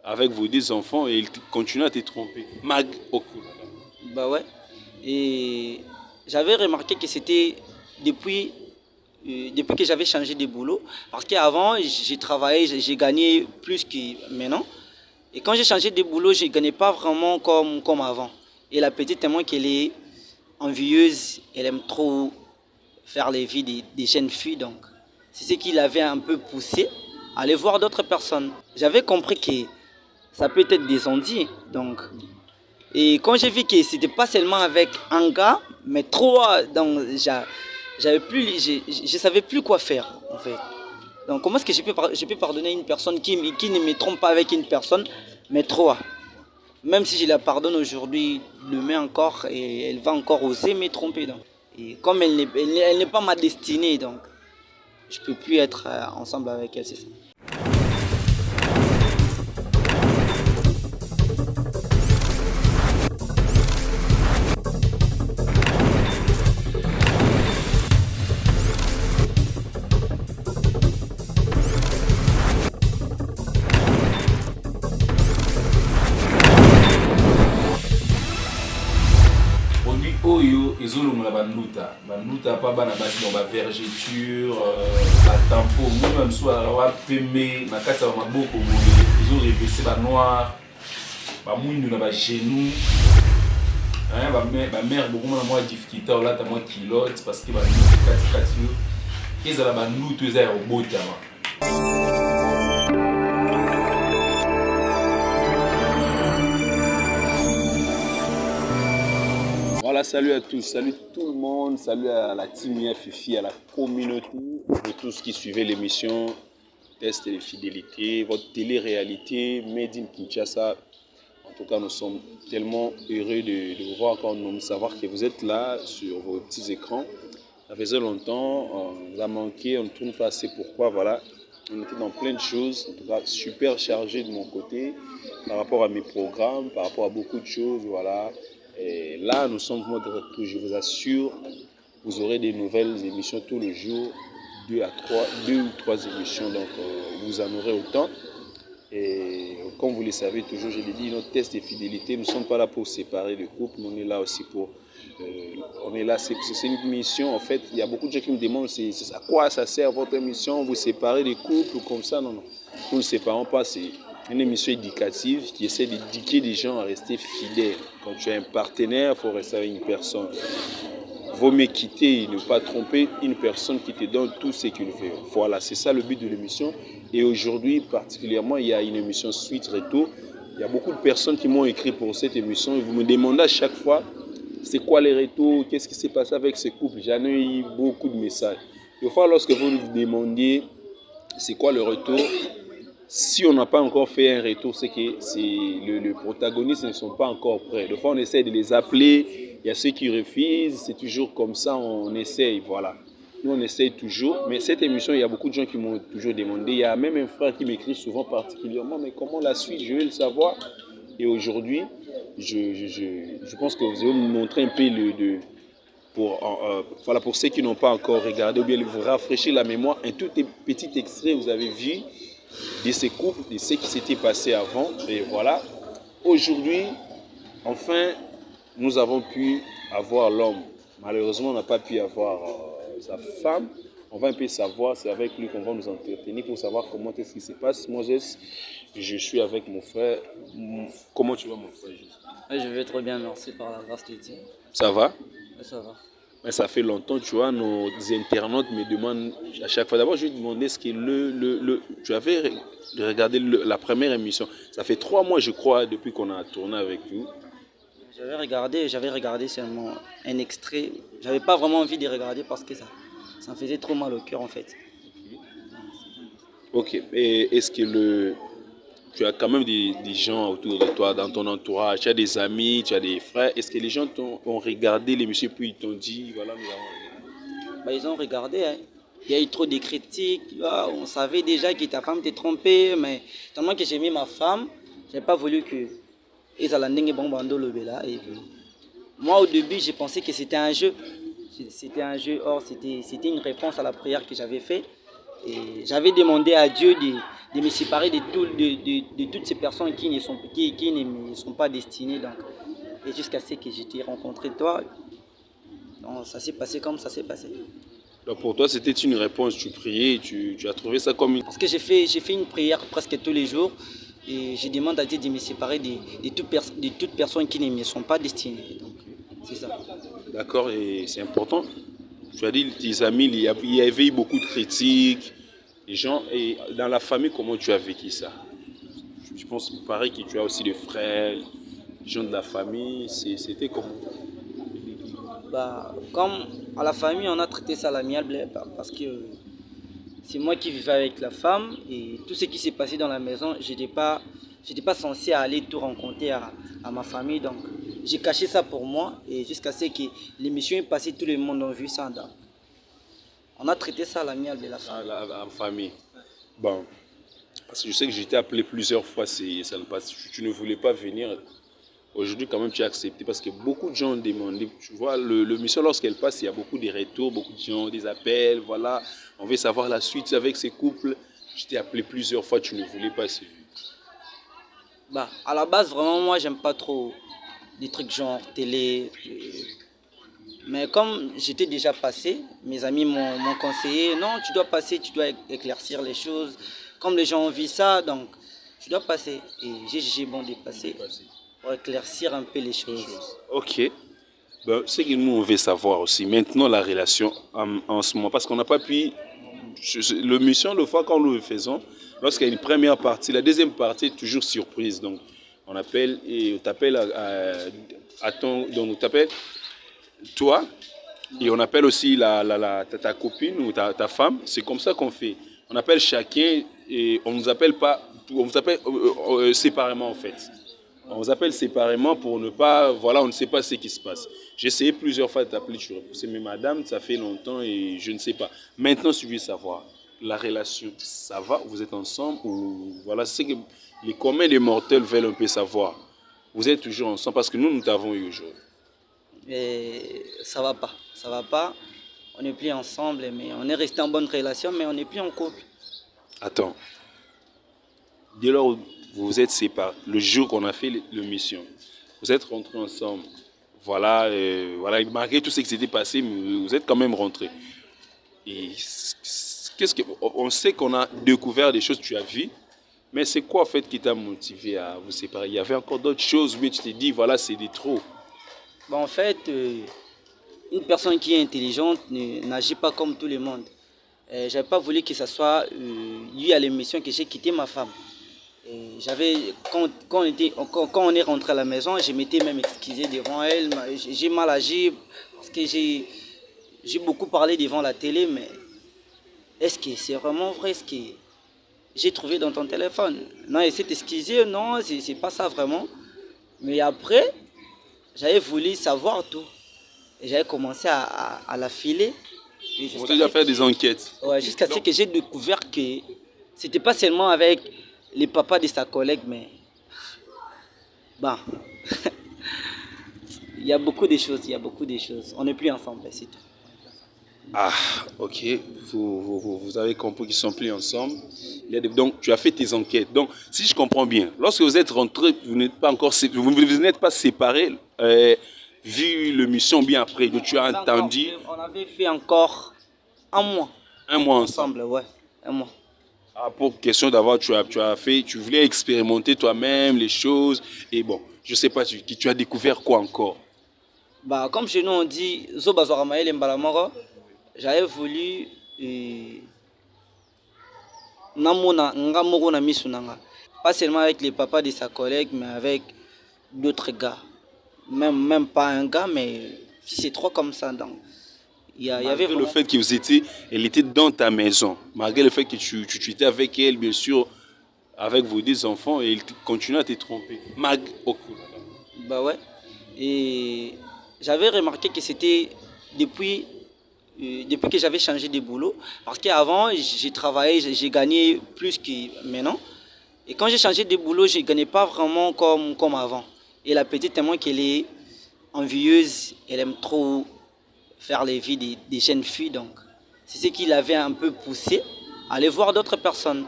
avec vos 2 enfants et il continue à te tromper. Mag Okulala. Bah ouais. Et j'avais remarqué que c'était depuis, depuis que j'avais changé de boulot. Parce qu'avant, j'ai travaillé, j'ai gagné plus que maintenant. Et quand j'ai changé de boulot, je ne gagnais pas vraiment comme avant. Et la petite témoin qu'elle est envieuse, elle aime trop faire les vies des jeunes filles. Donc, c'est ce qui l'avait un peu poussé à aller voir d'autres personnes. J'avais compris que ça peut être des ondits. Donc, et quand j'ai vu que c'était pas seulement avec un gars, mais trois, donc j'avais plus, je savais plus quoi faire en fait. Donc comment est-ce que je peux pardonner une personne qui ne me trompe pas avec une personne, mais trois. Même si je la pardonne aujourd'hui, demain encore, et elle va encore oser me tromper. Donc. Et comme elle n'est pas ma destinée, donc je peux plus être ensemble avec elle, c'est ça. Oyo ezolongola banuta pa bana basi dans ba vergeture ba tampo même soit wa pembe na kati ya maboko boye ezo reverser ba noir ba mwindu na ba genou ba mère beaucoup na moi difficulté là ta moi kilote parce que ba kati yo ezala ba nutu eza ya obotama. Voilà, salut à tous, salut tout le monde, salut à la team Fifi, à la communauté, pour tous qui suivaient l'émission Test de fidélité, votre télé-réalité Made in Kinshasa. En tout cas, nous sommes tellement heureux de vous voir encore, de savoir que vous êtes là sur vos petits écrans. Ça faisait longtemps, on nous a manqué, on ne tourne pas assez pourquoi, voilà. On était dans plein de choses, en tout cas super chargé de mon côté, par rapport à mes programmes, par rapport à beaucoup de choses, voilà. Et là, nous sommes de retour. Je vous assure, vous aurez des nouvelles émissions tous les jours, 2 ou 3 émissions, donc vous en aurez autant. Et comme vous le savez, toujours, je l'ai dit, notre test de fidélité, nous ne sommes pas là pour séparer les couples, mais on est là aussi pour... on est là, c'est une mission, en fait, il y a beaucoup de gens qui me demandent, c'est à quoi ça sert votre émission, vous séparez les couples comme ça, non, non. Nous ne séparons pas, c'est une émission éducative qui essaie d'éduquer les gens à rester fidèles. Quand tu as un partenaire, il faut rester avec une personne. Vaut mieux quitter et ne pas tromper une personne qui te donne tout ce qu'il veut. Voilà, c'est ça le but de l'émission. Et aujourd'hui, particulièrement, il y a une émission Suite Reto. Il y a beaucoup de personnes qui m'ont écrit pour cette émission. Et vous me demandez à chaque fois, c'est quoi les retours, qu'est-ce qui s'est passé avec ces couples. J'en ai eu beaucoup de messages. Des fois, lorsque vous nous demandiez, c'est quoi le retour, si on n'a pas encore fait un retour, c'est que le protagoniste ne sont pas encore prêts. Des fois, on essaie de les appeler, il y a ceux qui refusent, c'est toujours comme ça, on essaye, voilà. Nous, on essaye toujours, mais cette émission, il y a beaucoup de gens qui m'ont toujours demandé. Il y a même un frère qui m'écrit souvent particulièrement, mais comment la suite, je veux le savoir. Et aujourd'hui, je pense que vous allez me montrer un peu voilà, pour ceux qui n'ont pas encore regardé, ou bien vous rafraîchir la mémoire, un tout petit extrait, vous avez vu, de ces couples, de ce qui s'était passé avant. Et voilà, aujourd'hui, enfin, nous avons pu avoir l'homme. Malheureusement, on n'a pas pu avoir sa femme. On va un peu savoir, c'est avec lui qu'on va nous entretenir pour savoir comment est-ce qui se passe. Moi, je suis avec mon frère. Comment tu vas, mon frère? Je vais très bien, merci par la grâce de Dieu. Ça va? Ça va. Mais ça fait longtemps, tu vois, nos internautes me demandent à chaque fois. D'abord, je vais te demander ce que tu avais regardé la première émission. Ça fait 3 mois, je crois, depuis qu'on a tourné avec vous. J'avais regardé seulement un extrait. J'avais pas vraiment envie de regarder parce que ça me faisait trop mal au cœur, en fait. Ok. Et est-ce que tu as quand même des gens autour de toi, dans ton entourage, tu as des amis, tu as des frères. Est-ce que les gens ont regardé l'émission puis ils t'ont dit, voilà, nous avons regardé? Ils ont regardé, hein. Il y a eu trop de critiques. On savait déjà que ta femme t'est trompée, mais tellement que j'ai mis ma femme, j'ai pas voulu que moi au début j'ai pensé que c'était un jeu. Or c'était une réponse à la prière que j'avais faite. Et j'avais demandé à Dieu de de me séparer de toutes ces personnes qui ne me sont pas destinées. Donc, et jusqu'à ce que je t'ai rencontré toi, donc, ça s'est passé comme ça s'est passé. Donc pour toi, c'était une réponse, tu priais, tu as trouvé ça comme une... Parce que j'ai fait une prière presque tous les jours et je demande à Dieu de me séparer de toutes personnes qui ne me sont pas destinées. Donc, c'est ça. D'accord, et c'est important. Tu as dit, tes amis, il y avait eu beaucoup de critiques, les gens, et dans la famille, comment tu as vécu ça? Je pense, pareil, que tu as aussi des frères, des gens de la famille, c'était comment? Bah, comme à la famille, on a traité ça à l'amiable parce que c'est moi qui vivais avec la femme et tout ce qui s'est passé dans la maison, j'étais pas censé aller tout rencontrer à ma famille. Donc, j'ai caché ça pour moi et jusqu'à ce que l'émission est passée, tout le monde a vu ça. Donc, on a traité ça à l'amiable de la famille. La famille. Bon, parce que je sais que j'ai été appelé plusieurs fois, ça ne passe. Tu ne voulais pas venir. Aujourd'hui, quand même, tu as accepté parce que beaucoup de gens ont demandé. Tu vois, le mission, lorsqu'elle passe, il y a beaucoup de retours, beaucoup de gens, des appels. Voilà, on veut savoir la suite avec ces couples. Je t'ai appelé plusieurs fois, tu ne voulais pas. Bah, à la base, vraiment, moi, j'aime pas trop des trucs genre télé. Mais comme j'étais déjà passé, mes amis m'ont conseillé, non, tu dois passer, tu dois éclaircir les choses. Comme les gens ont vu ça, donc tu dois passer. Et j'ai jugé bon de passer pour éclaircir un peu les choses. Ok. Ben, c'est que nous, on veut savoir aussi. Maintenant, la relation en ce moment. Parce qu'on n'a pas pu... Le mission, le fois quand nous le faisons, lorsqu'il y a une première partie, la deuxième partie est toujours surprise. Donc, on appelle et on t'appelle à ton... Donc, on t'appelle toi et on appelle aussi ta copine ou ta femme. C'est comme ça qu'on fait. On appelle chacun et on ne nous appelle pas... On vous appelle séparément, en fait. On vous appelle séparément pour ne pas... Voilà, on ne sait pas ce qui se passe. J'ai essayé plusieurs fois de t'appeler, tu repoussais. Mais madame, ça fait longtemps et je ne sais pas. Maintenant, je veux savoir, la relation, ça va? Vous êtes ensemble? Ou voilà, c'est que les communs des mortels veulent un peu savoir. Vous êtes toujours ensemble parce que nous t'avons eu aujourd'hui. Et ça va pas, ça va pas. On n'est plus ensemble, mais on est resté en bonne relation, mais on n'est plus en couple. Attends. Dès lors où vous vous êtes séparés, le jour qu'on a fait le mission, vous êtes rentrés ensemble. Voilà, voilà, malgré tout ce qui s'était passé, vous êtes quand même rentrés. Et qu'est-ce que, on sait qu'on a découvert des choses que tu as vues, mais c'est quoi en fait qui t'a motivé à vous séparer? Il y avait encore d'autres choses, mais tu t'es dit, voilà, c'est des trop. Bon, en fait, une personne qui est intelligente n'agit pas comme tout le monde. Je n'avais pas voulu que ce soit lié à l'émission que j'ai quitté ma femme. Quand on est rentré à la maison, je m'étais même excusé devant elle. J'ai mal agi parce que j'ai beaucoup parlé devant la télé, mais est-ce que c'est vraiment vrai ce que j'ai trouvé dans ton téléphone? Non, elle s'est excusée, non, c'est pas ça vraiment. Mais après, j'avais voulu savoir tout. Et j'avais commencé à la filer. On a déjà fait des enquêtes. Ouais, jusqu'à ce que j'ai découvert que c'était pas seulement avec les papas de sa collègue, mais bon, il y a beaucoup de choses, il y a beaucoup de choses. On n'est plus ensemble, c'est tout. Ah, ok. Vous avez compris qu'ils sont plus ensemble. Donc, tu as fait tes enquêtes. Donc, si je comprends bien, lorsque vous êtes rentrés, vous n'êtes pas encore, vous n'êtes pas séparés, vu le mission bien après. Donc, tu as entendu. On avait fait encore un mois. Un mois ensemble. Ouais, un mois. Ah, pour question d'avoir, tu as fait, tu voulais expérimenter toi-même les choses. Et bon, je sais pas, tu as découvert quoi encore? Bah, comme chez nous on dit, Zobazoramael Mbalamoro, j'avais voulu Namona Ngamoro na Misunanga. Pas seulement avec les papas de sa collègue, mais avec d'autres gars. Même pas un gars, mais si c'est trop comme ça. Donc, il y avait Malgré vraiment... le fait que elle était dans ta maison, malgré le fait que tu étais avec elle, bien sûr, avec vos deux enfants, et elle continue à te tromper. Bah ouais. Et j'avais remarqué que c'était depuis que j'avais changé de boulot. Parce qu'avant, j'ai travaillé, j'ai gagné plus que maintenant. Et quand j'ai changé de boulot, je ne gagnais pas vraiment comme avant. Et la petite, tellement qu'elle est envieuse, elle aime trop faire les vies des jeunes filles. Donc, c'est ce qui l'avait un peu poussé à aller voir d'autres personnes.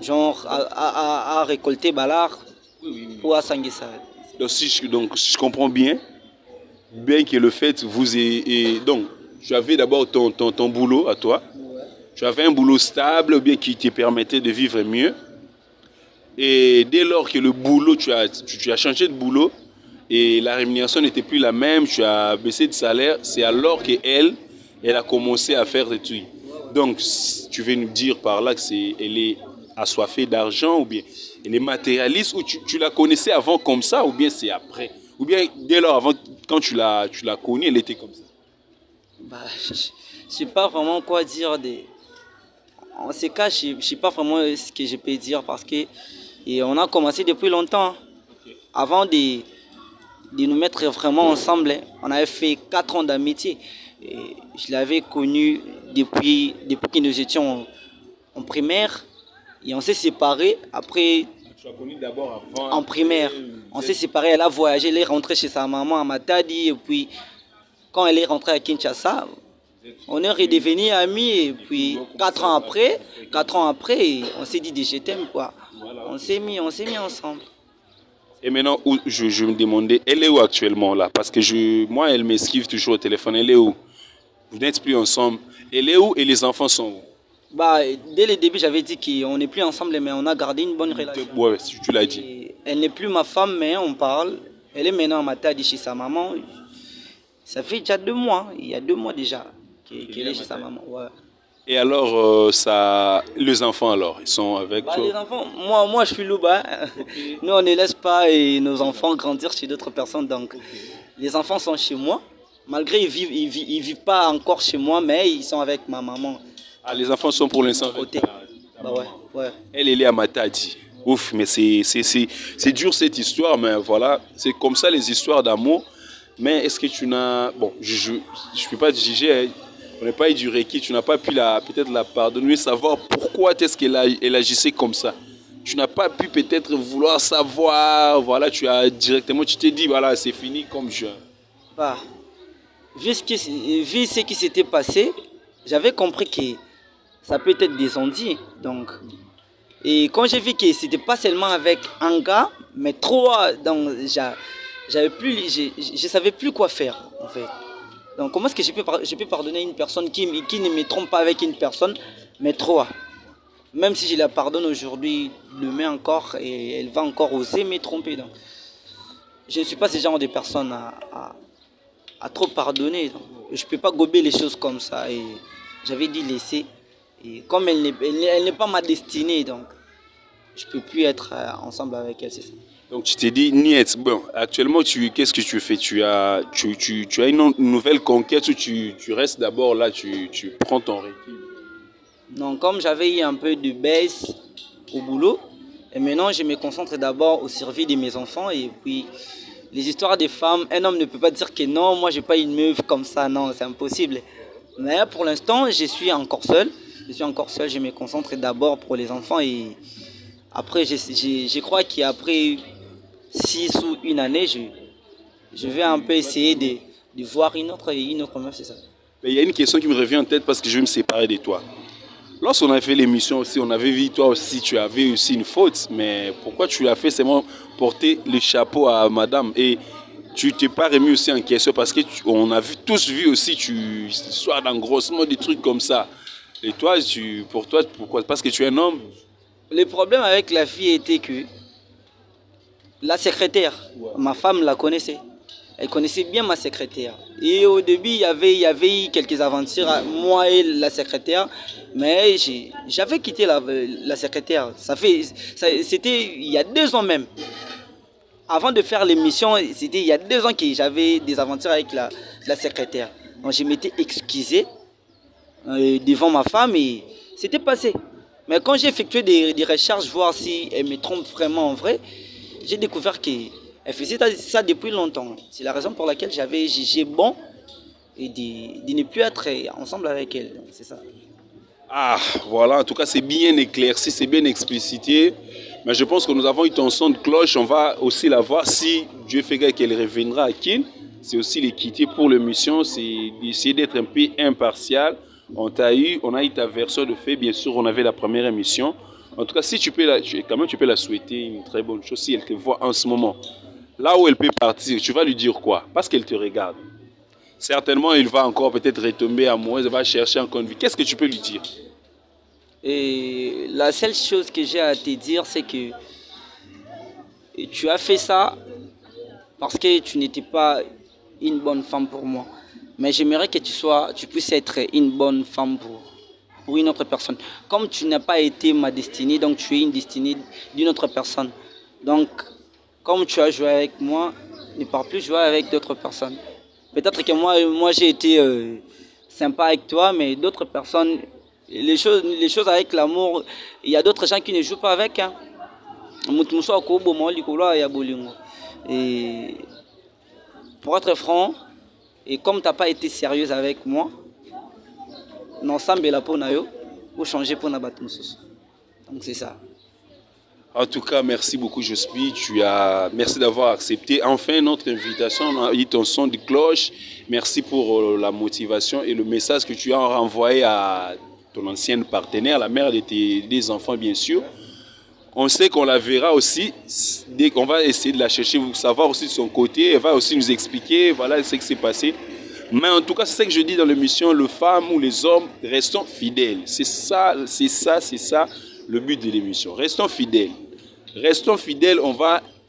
genre à récolter Balar pour Asangisa. Donc, si je comprends bien que le fait, donc, tu avais d'abord ton boulot à toi, tu avais un boulot stable, bien qui te permettait de vivre mieux. Et dès lors que le boulot, tu as changé de boulot et la rémunération n'était plus la même, tu as baissé de salaire, c'est alors qu'elle a commencé à faire des trucs. Donc, tu veux nous dire par là qu'elle est assoiffée d'argent ou bien elle est matérialiste ou tu la connaissais avant comme ça ou bien c'est après? Ou bien dès lors, avant, quand tu l'as connue, elle était comme ça? Bah, je ne sais pas vraiment quoi dire. En ces cas, je ne sais pas vraiment ce que je peux dire parce que et on a commencé depuis longtemps. Avant de nous mettre vraiment ensemble, on avait fait 4 ans d'amitié. Je l'avais connue depuis que nous étions en primaire et on s'est séparés après. Tu l'as connue d'abord avant? En primaire. On s'est séparés, elle a voyagé, elle est rentrée chez sa maman à Matadi et puis quand elle est rentrée à Kinshasa, on est redevenus amis et puis 4 ans après, on s'est dit je t'aime quoi. On s'est mis ensemble. Et maintenant, je me demandais, elle est où actuellement là? Parce que moi, elle m'esquive toujours au téléphone. Elle est où? Vous n'êtes plus ensemble. Elle est où et les enfants sont où? Bah, dès le début, j'avais dit qu'on n'est plus ensemble, mais on a gardé une bonne relation. Ouais, tu l'as dit. Et elle n'est plus ma femme, mais on parle. Elle est maintenant à Matadi chez sa maman. Ça fait déjà 2 mois. Il y a 2 mois déjà qu'elle est chez sa maman. Ouais. Et alors, les enfants alors, ils sont avec toi? Les enfants, moi je suis louba. Okay. Nous on ne laisse pas nos enfants grandir chez d'autres personnes. Donc les enfants sont chez moi. Malgré ils vivent pas encore chez moi, mais ils sont avec ma maman. Ah, les enfants sont pour l'instant côté. Bah ouais. Elle est à Matadi. Ouf, mais c'est dur cette histoire, mais voilà, c'est comme ça les histoires d'amour. Mais est-ce que tu n'as... Bon, je ne peux pas te juger, on n'est pas eu du requis, tu n'as pas pu peut-être la pardonner, savoir pourquoi est-ce qu'elle agissait comme ça. Tu n'as pas pu peut-être vouloir savoir, voilà, tu t'es dit, voilà, c'est fini comme je... Bah, vu ce qui s'était passé, j'avais compris que ça peut être des ondits, donc... Et quand j'ai vu que c'était pas seulement avec un gars, mais 3, donc je savais plus quoi faire en fait. Donc comment est-ce que je peux pardonner une personne qui ne me trompe pas avec une personne, mais 3. Même si je la pardonne aujourd'hui, demain encore, et elle va encore oser me tromper. Donc je ne suis pas ce genre de personne à trop pardonner. Donc, je ne peux pas gober les choses comme ça. Et j'avais dit laisser. Et comme elle n'est pas ma destinée, donc je ne peux plus être ensemble avec elle, c'est ça. Donc tu t'es dit, niet, bon, actuellement, qu'est-ce que tu fais? Tu as une nouvelle conquête ou tu restes d'abord là, tu prends ton recul? Non, comme j'avais eu un peu de baisse au boulot, et maintenant je me concentre d'abord au survie de mes enfants et puis les histoires des femmes, un homme ne peut pas dire que non, moi j'ai pas une meuf comme ça, non, c'est impossible. Mais pour l'instant, je suis encore seul, je me concentre d'abord pour les enfants et après, je crois qu'après 6 ou 1 année, je vais un peu essayer de voir une autre meuf, c'est ça. Mais il y a une question qui me revient en tête parce que je vais me séparer de toi. Lorsqu'on a fait l'émission aussi, on avait vu toi aussi, tu avais aussi une faute. Mais pourquoi tu as fait seulement porter le chapeau à madame et tu t'es pas remis aussi en question parce que on a tous vu aussi histoire d'engrossement, des trucs comme ça. Et toi, pourquoi? Parce que tu es un homme. Le problème avec la fille était que la secrétaire, ma femme la connaissait. Elle connaissait bien ma secrétaire. Et au début, il y avait eu quelques aventures, moi et la secrétaire. Mais j'avais quitté la secrétaire. C'était il y a 2 ans même. Avant de faire l'émission, c'était il y a 2 ans que j'avais des aventures avec la secrétaire. Donc je m'étais excusé devant ma femme et c'était passé. Mais quand j'ai effectué des recherches, voir si elle me trompe vraiment en vrai, j'ai découvert qu'elle faisait ça depuis longtemps. C'est la raison pour laquelle j'avais jugé bon et de ne plus être ensemble avec elle. C'est ça. Ah, voilà, en tout cas, c'est bien éclairci, c'est bien explicité. Mais je pense que nous avons eu ton son de cloche. On va aussi la voir si Dieu fait qu'elle reviendra à Kin. C'est aussi l'équité pour l'émission, c'est d'essayer d'être un peu impartial. On a eu ta version de fait, bien sûr, on avait la première émission. En tout cas, si tu peux quand même tu peux la souhaiter une très bonne chose si elle te voit en ce moment. Là où elle peut partir, tu vas lui dire quoi? Parce qu'elle te regarde. Certainement, il va encore peut-être retomber amoureux, elle va chercher encore une vie. Qu'est-ce que tu peux lui dire? Et la seule chose que j'ai à te dire, c'est que tu as fait ça parce que tu n'étais pas une bonne femme pour moi. Mais j'aimerais que tu puisses être une bonne femme pour une autre personne. Comme tu n'as pas été ma destinée, donc tu es une destinée d'une autre personne. Donc, comme tu as joué avec moi, ne pars plus jouer avec d'autres personnes. Peut-être que moi j'ai été sympa avec toi, mais d'autres personnes, les choses avec l'amour, il y a d'autres gens qui ne jouent pas avec. Hein. Et pour être franc, et comme tu n'as pas été sérieuse avec moi, ensemble la peau na yo, pour changer pour nabat mususu. Donc c'est ça. En tout cas, merci beaucoup, Jospi. Merci d'avoir accepté enfin notre invitation. On a eu ton son de cloche. Merci pour la motivation et le message que tu as renvoyé à ton ancienne partenaire, la mère de des enfants, bien sûr. On sait qu'on la verra aussi. Dès qu'on va essayer de la chercher, vous savoir aussi de son côté. Elle va aussi nous expliquer, voilà ce qui s'est passé. Mais en tout cas, c'est ça que je dis dans l'émission, les femmes ou les hommes, restons fidèles. C'est ça le but de l'émission. Restons fidèles. Restons fidèles,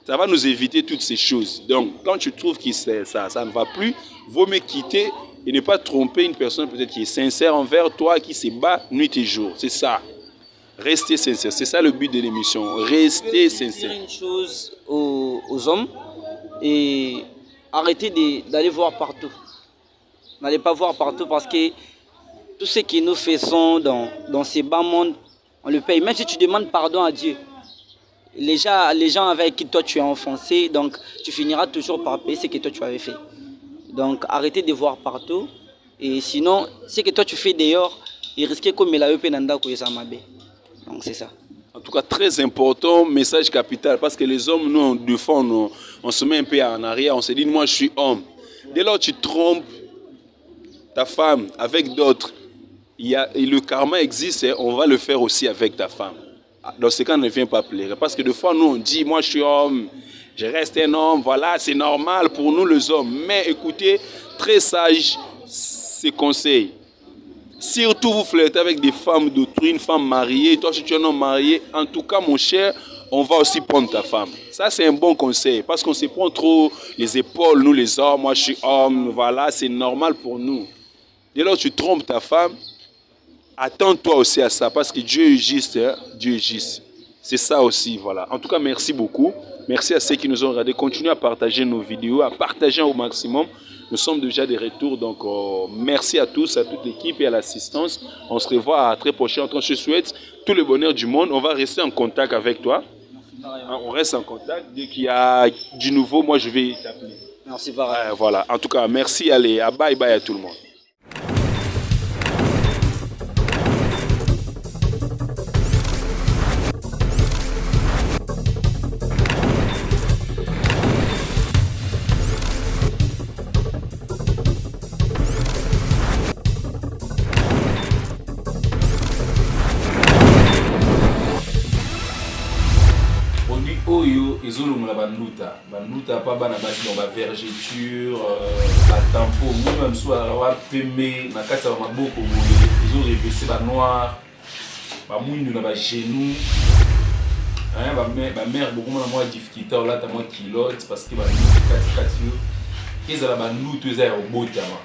ça va nous éviter toutes ces choses. Donc, quand tu trouves que ça ne va plus, vaut mieux quitter et ne pas tromper une personne peut-être qui est sincère envers toi, qui se bat nuit et jour. C'est ça. Restez sincère. C'est ça le but de l'émission. Restez sincère. Je veux dire une chose aux hommes et arrêtez d'aller voir partout. N'allez pas voir partout parce que tout ce que nous faisons dans ces bas mondes, on le paye. Même si tu demandes pardon à Dieu, les gens avec qui toi tu es enfoncé, donc tu finiras toujours par payer ce que toi tu avais fait. Donc arrêtez de voir partout. Et sinon, ce que toi tu fais dehors, il risque comme la penanda koyesamabe. Donc c'est ça. En tout cas, très important, message capital. Parce que les hommes, nous, de fond, on se met un peu en arrière. On se dit, moi je suis homme. Dès lors tu trompes ta femme avec d'autres, le karma existe et on va le faire aussi avec ta femme. Dans ce cas, ne vient pas pleurer. Parce que des fois, nous, on dit, moi, je suis homme, je reste un homme, voilà, c'est normal pour nous, les hommes. Mais écoutez, très sage, ces conseils. Surtout, vous flirtez avec des femmes d'autrui, une femme mariée. Toi, si tu es un homme marié, en tout cas, mon cher, on va aussi prendre ta femme. Ça, c'est un bon conseil. Parce qu'on se prend trop les épaules, nous, les hommes. Moi, je suis homme, voilà, c'est normal pour nous. Dès lors, tu trompes ta femme, attends-toi aussi à ça, parce que Dieu est juste, hein? Dieu est juste. C'est ça aussi, voilà. En tout cas, merci beaucoup. Merci à ceux qui nous ont regardés. Continuez à partager nos vidéos, à partager au maximum. Nous sommes déjà de retour, donc merci à tous, à toute l'équipe et à l'assistance. On se revoit à très prochain. Je te souhaite tout le bonheur du monde. On va rester en contact avec toi. On reste en contact. Dès qu'il y a du nouveau, moi je vais t'appeler. Merci, pareil. Voilà. En tout cas, merci. Allez, à bye bye à tout le monde. Oyo ezolongola banduta pa bana basi dans ba vergeture ba tampon même soit wa pembe na kati ya maboko boye ezo revêtir ba noir ba mwindu na ba genou hein ba mère beaucoup na moi difficulté là ta moi kilote parce que ba kati yo ezala banduta eza ya obotama